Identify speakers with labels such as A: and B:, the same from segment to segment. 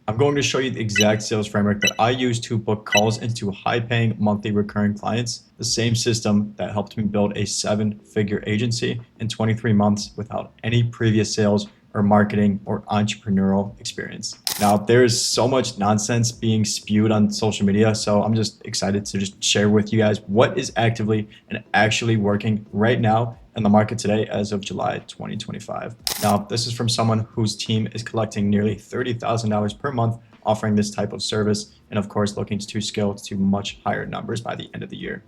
A: I'm going to show you the exact sales framework that I use to book calls into high-paying monthly recurring clients, the same system that helped me build a 7-figure agency in 23 months without any previous sales or marketing or entrepreneurial experience. Now, there's so much nonsense being spewed on social media, so I'm just excited to just share with you guys what is actively and actually working right now in the market today as of July 2025. Now, this is from someone whose team is collecting nearly $30,000 per month offering this type of service, and of course looking to scale to much higher numbers by the end of the year.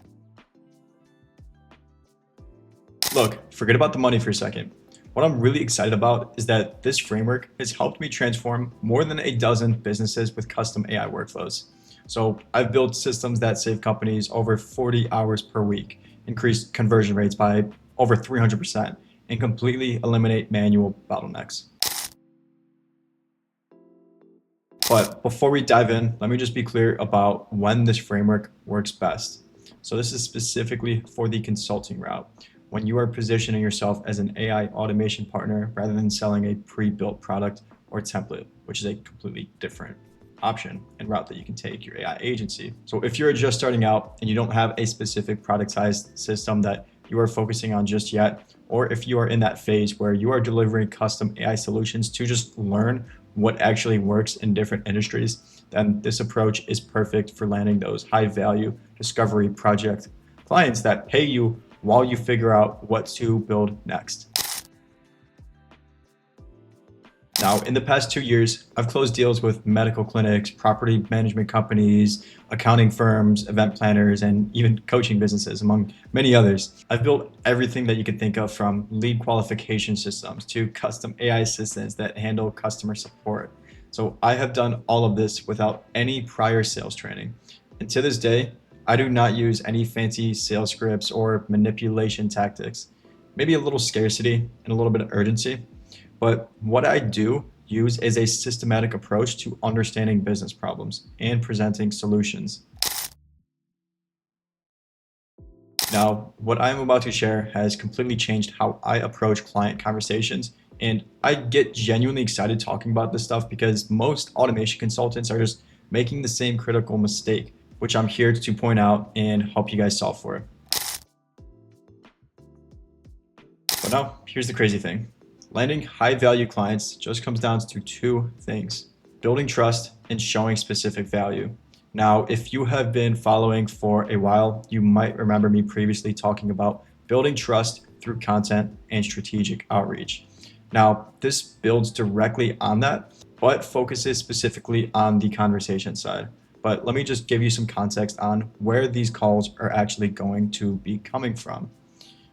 A: Look, forget about the money for a second. What I'm really excited about is that this framework has helped me transform more than a dozen businesses with custom AI workflows. So I've built systems that save companies over 40 hours per week, increase conversion rates by over 300%, and completely eliminate manual bottlenecks. But before we dive in, let me just be clear about when this framework works best. So this is specifically for the consulting route, when you are positioning yourself as an AI automation partner rather than selling a pre-built product or template, which is a completely different option and route that you can take your AI agency. So if you're just starting out and you don't have a specific productized system that you are focusing on just yet, or if you are in that phase where you are delivering custom AI solutions to just learn what actually works in different industries, then this approach is perfect for landing those high value discovery project clients that pay you while you figure out what to build next. Now, in the past 2 years, I've closed deals with medical clinics, property management companies, accounting firms, event planners, and even coaching businesses, among many others. I've built everything that you could think of, from lead qualification systems to custom AI assistants that handle customer support. So I have done all of this without any prior sales training. And to this day, I do not use any fancy sales scripts or manipulation tactics. Maybe a little scarcity and a little bit of urgency. But what I do use is a systematic approach to understanding business problems and presenting solutions. Now, what I'm about to share has completely changed how I approach client conversations, and I get genuinely excited talking about this stuff because most automation consultants are just making the same critical mistake, which I'm here to point out and help you guys solve for. But now, here's the crazy thing. Landing high-value clients just comes down to two things: building trust and showing specific value. Now, if you have been following for a while, you might remember me previously talking about building trust through content and strategic outreach. Now, this builds directly on that, but focuses specifically on the conversation side. But let me just give you some context on where these calls are actually going to be coming from.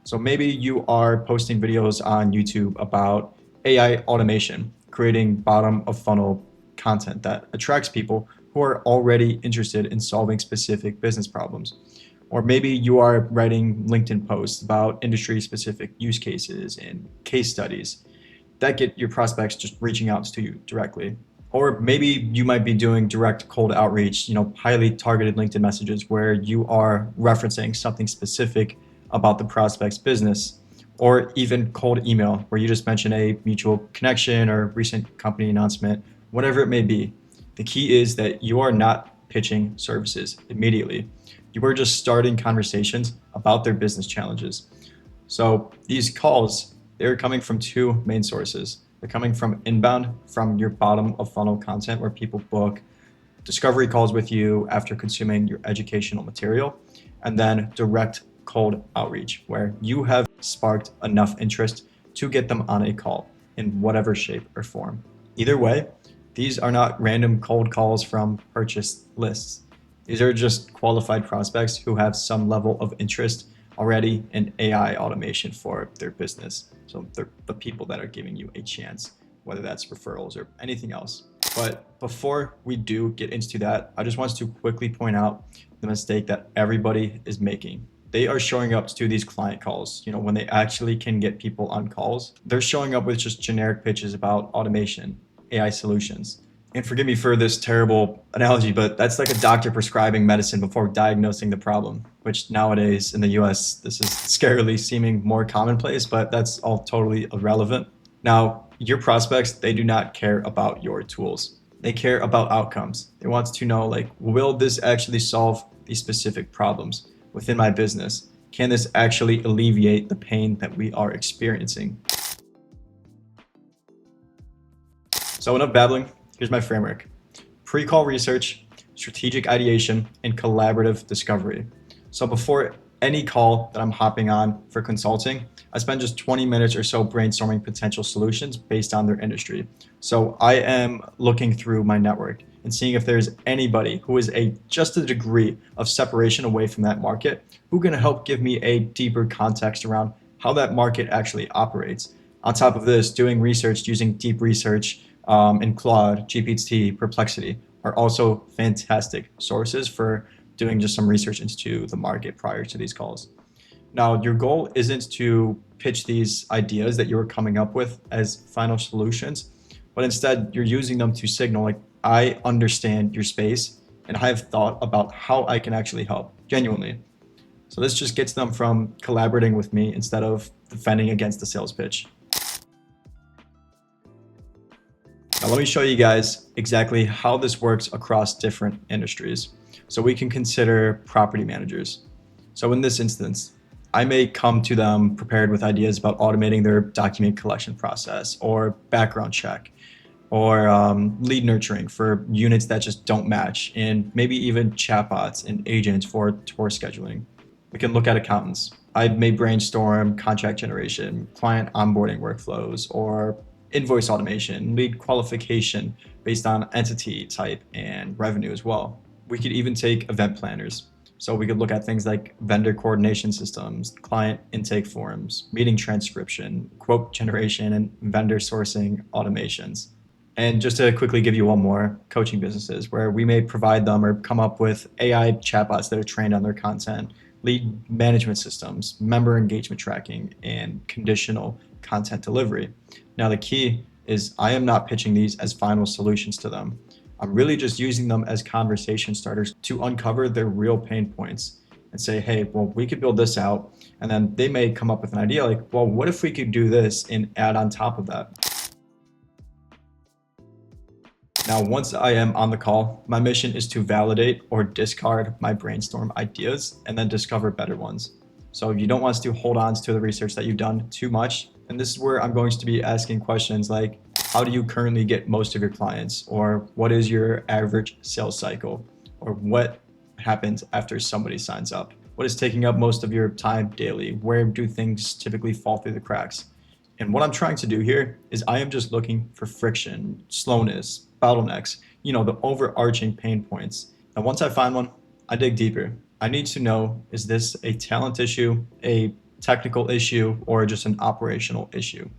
A: So maybe you are posting videos on YouTube about AI automation, creating bottom of funnel content that attracts people who are already interested in solving specific business problems. Or maybe you are writing LinkedIn posts about industry specific use cases and case studies that get your prospects just reaching out to you directly. Or maybe you might be doing direct cold outreach, highly targeted LinkedIn messages where you are referencing something specific about the prospect's business, or even cold email where you just mention a mutual connection or recent company announcement, whatever it may be. The key is that you are not pitching services immediately. You are just starting conversations about their business challenges. So these calls, they're coming from two main sources. They're coming from inbound, from your bottom of funnel content where people book discovery calls with you after consuming your educational material, and then direct cold outreach where you have sparked enough interest to get them on a call in whatever shape or form. Either way, these are not random cold calls from purchase lists. These are just qualified prospects who have some level of interest already in AI automation for their business. So they're the people that are giving you a chance, whether that's referrals or anything else. But before we do get into that, I just want to quickly point out the mistake that everybody is making. They are showing up to these client calls, when they actually can get people on calls. They're showing up with just generic pitches about automation, AI solutions. And forgive me for this terrible analogy, but that's like a doctor prescribing medicine before diagnosing the problem, which nowadays in the US, this is scarily seeming more commonplace, but that's all totally irrelevant. Now, your prospects, they do not care about your tools. They care about outcomes. They want to know, like, will this actually solve these specific problems within my business? Can this actually alleviate the pain that we are experiencing? So enough babbling, here's my framework. Pre-call research, strategic ideation, and collaborative discovery. So before any call that I'm hopping on for consulting, I spend just 20 minutes or so brainstorming potential solutions based on their industry. So I am looking through my network and seeing if there's anybody who is just a degree of separation away from that market who can help give me a deeper context around how that market actually operates. On top of this, doing research using deep research in Claude, GPT, Perplexity are also fantastic sources for doing just some research into the market prior to these calls. Now, your goal isn't to pitch these ideas that you're coming up with as final solutions, but instead you're using them to signal, like, I understand your space and I have thought about how I can actually help genuinely. So this just gets them from collaborating with me instead of defending against the sales pitch. Now let me show you guys exactly how this works across different industries. So we can consider property managers. So in this instance, I may come to them prepared with ideas about automating their document collection process or background check or lead nurturing for units that just don't match, and maybe even chatbots and agents for tour scheduling. We can look at accountants. I may brainstorm contract generation, client onboarding workflows, or invoice automation, lead qualification based on entity type and revenue as well. We could even take event planners. So we could look at things like vendor coordination systems, client intake forms, meeting transcription, quote generation, and vendor sourcing automations. And just to quickly give you one more, coaching businesses, where we may provide them or come up with AI chatbots that are trained on their content, lead management systems, member engagement tracking, and conditional content delivery. Now, the key is I am not pitching these as final solutions to them. I'm really just using them as conversation starters to uncover their real pain points and say, hey, well, we could build this out. And then they may come up with an idea like, well, what if we could do this and add on top of that? Now, once I am on the call, my mission is to validate or discard my brainstorm ideas and then discover better ones. So you don't want to hold on to the research that you've done too much. And this is where I'm going to be asking questions like, how do you currently get most of your clients? Or what is your average sales cycle? Or what happens after somebody signs up? What is taking up most of your time daily? Where do things typically fall through the cracks? And what I'm trying to do here is I am just looking for friction, slowness, bottlenecks, the overarching pain points. And once I find one, I dig deeper. I need to know, is this a talent issue, a technical issue, or just an operational issue,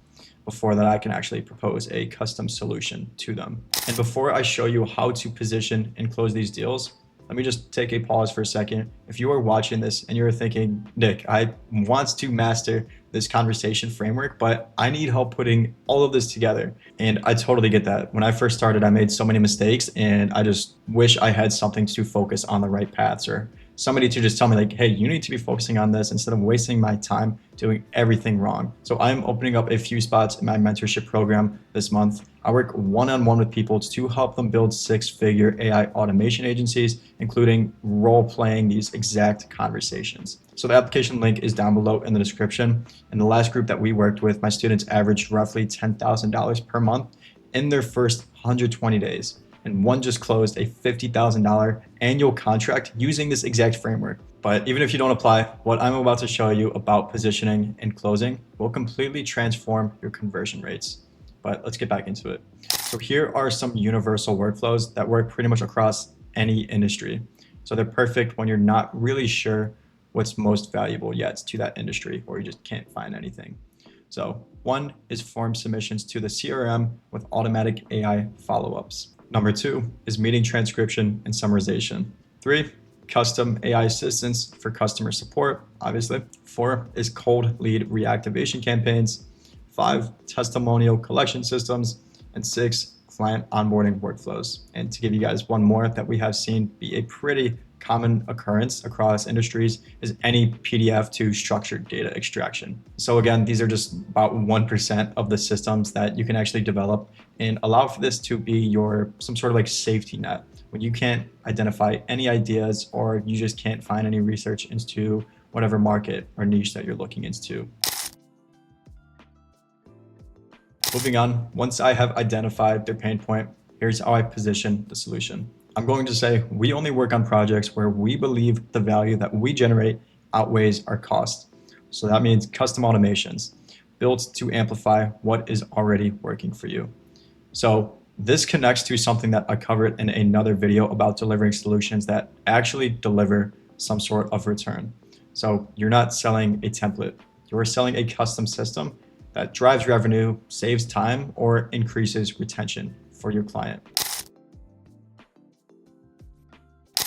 A: before that I can actually propose a custom solution to them. And before I show you how to position and close these deals, let me just take a pause for a second. If you are watching this and you're thinking, Nick, I want to master this conversation framework, but I need help putting all of this together. And I totally get that. When I first started, I made so many mistakes and I just wish I had something to focus on the right paths, or somebody to just tell me like, hey, you need to be focusing on this instead of wasting my time doing everything wrong. So I'm opening up a few spots in my mentorship program this month. I work one-on-one with people to help them build six-figure AI automation agencies, including role-playing these exact conversations. So the application link is down below in the description. In the last group that we worked with, my students averaged roughly $10,000 per month in their first 120 days. And one just closed a $50,000 annual contract using this exact framework. But even if you don't apply, what I'm about to show you about positioning and closing will completely transform your conversion rates. But let's get back into it. So here are some universal workflows that work pretty much across any industry. So they're perfect when you're not really sure what's most valuable yet to that industry, or you just can't find anything. So one is form submissions to the CRM with automatic AI follow-ups. Number 2 is meeting transcription and summarization. 3, custom AI assistants for customer support, obviously. 4 is cold lead reactivation campaigns. 5, testimonial collection systems. And 6, client onboarding workflows. And to give you guys one more that we have seen be a pretty common occurrence across industries is any PDF to structured data extraction. So again, these are just about 1% of the systems that you can actually develop and allow for this to be your some sort of like safety net when you can't identify any ideas or you just can't find any research into whatever market or niche that you're looking into. Moving on, once I have identified their pain point, here's how I position the solution. I'm going to say we only work on projects where we believe the value that we generate outweighs our cost. So that means custom automations built to amplify what is already working for you. So this connects to something that I covered in another video about delivering solutions that actually deliver some sort of return. So you're not selling a template, you're selling a custom system that drives revenue, saves time, or increases retention for your client.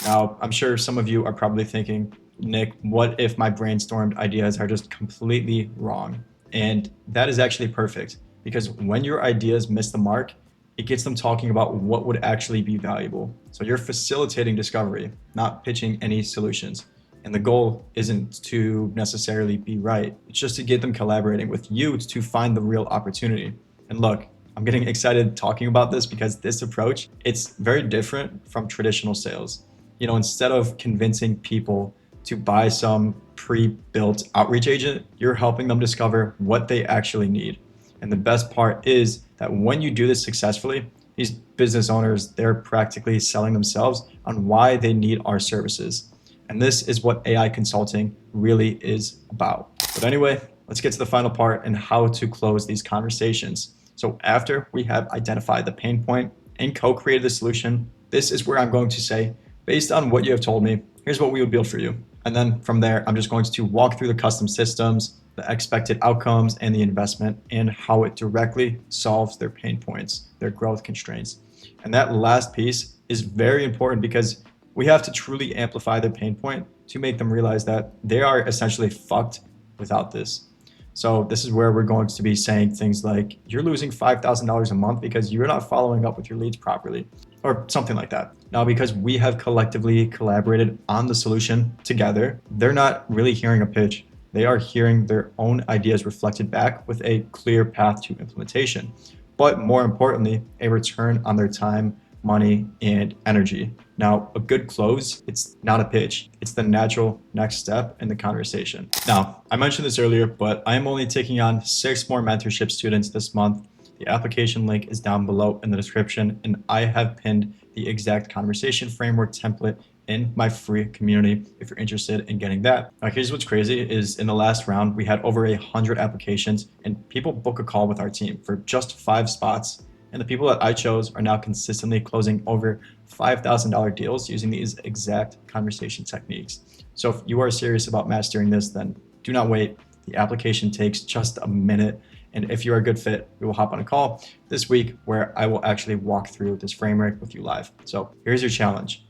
A: Now, I'm sure some of you are probably thinking, Nick, what if my brainstormed ideas are just completely wrong? And that is actually perfect, because when your ideas miss the mark, it gets them talking about what would actually be valuable. So you're facilitating discovery, not pitching any solutions. And the goal isn't to necessarily be right. It's just to get them collaborating with you to find the real opportunity. And look, I'm getting excited talking about this because this approach, it's very different from traditional sales. You know, instead of convincing people to buy some pre-built outreach agent, you're helping them discover what they actually need. And the best part is that when you do this successfully, these business owners, they're practically selling themselves on why they need our services. And this is what AI consulting really is about. But anyway, let's get to the final part and how to close these conversations. So after we have identified the pain point and co-created the solution, this is where I'm going to say, based on what you have told me, here's what we would build for you. And then from there, I'm just going to walk through the custom systems, the expected outcomes, and the investment, and how it directly solves their pain points, their growth constraints. And that last piece is very important because we have to truly amplify their pain point to make them realize that they are essentially fucked without this. So this is where we're going to be saying things like, you're losing $5,000 a month because you're not following up with your leads properly, or something like that. Now, because we have collectively collaborated on the solution together, they're not really hearing a pitch. They are hearing their own ideas reflected back with a clear path to implementation. But more importantly, a return on their time, money, and energy. Now, a good close, it's not a pitch. It's the natural next step in the conversation. Now, I mentioned this earlier, but I am only taking on 6 more mentorship students this month. The application link is down below in the description, and I have pinned the exact conversation framework template in my free community if you're interested in getting that. Now, here's what's crazy is in the last round, we had over 100 applications and people book a call with our team for just 5 spots. And the people that I chose are now consistently closing over $5,000 deals using these exact conversation techniques. So if you are serious about mastering this, then do not wait. The application takes just a minute. And if you're a good fit, we will hop on a call this week where I will actually walk through this framework with you live. So here's your challenge.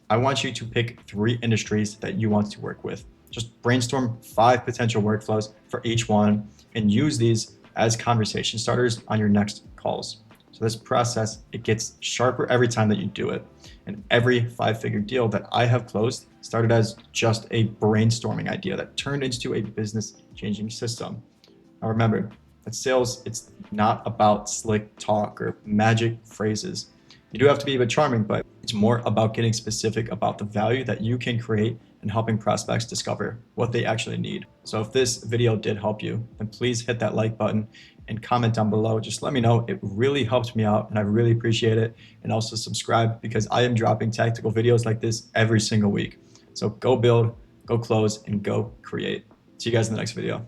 A: I want you to pick 3 industries that you want to work with. Just brainstorm 5 potential workflows for each one and use these as conversation starters on your next calls. So this process, it gets sharper every time that you do it. And every 5-figure deal that I have closed started as just a brainstorming idea that turned into a business-changing system. Now remember, that sales, it's not about slick talk or magic phrases. You do have to be a bit charming, but it's more about getting specific about the value that you can create and helping prospects discover what they actually need. So if this video did help you, then please hit that like button and comment down below. Just let me know. It really helps me out and I really appreciate it. And also subscribe because I am dropping tactical videos like this every single week. So go build, go close, and go create. See you guys in the next video.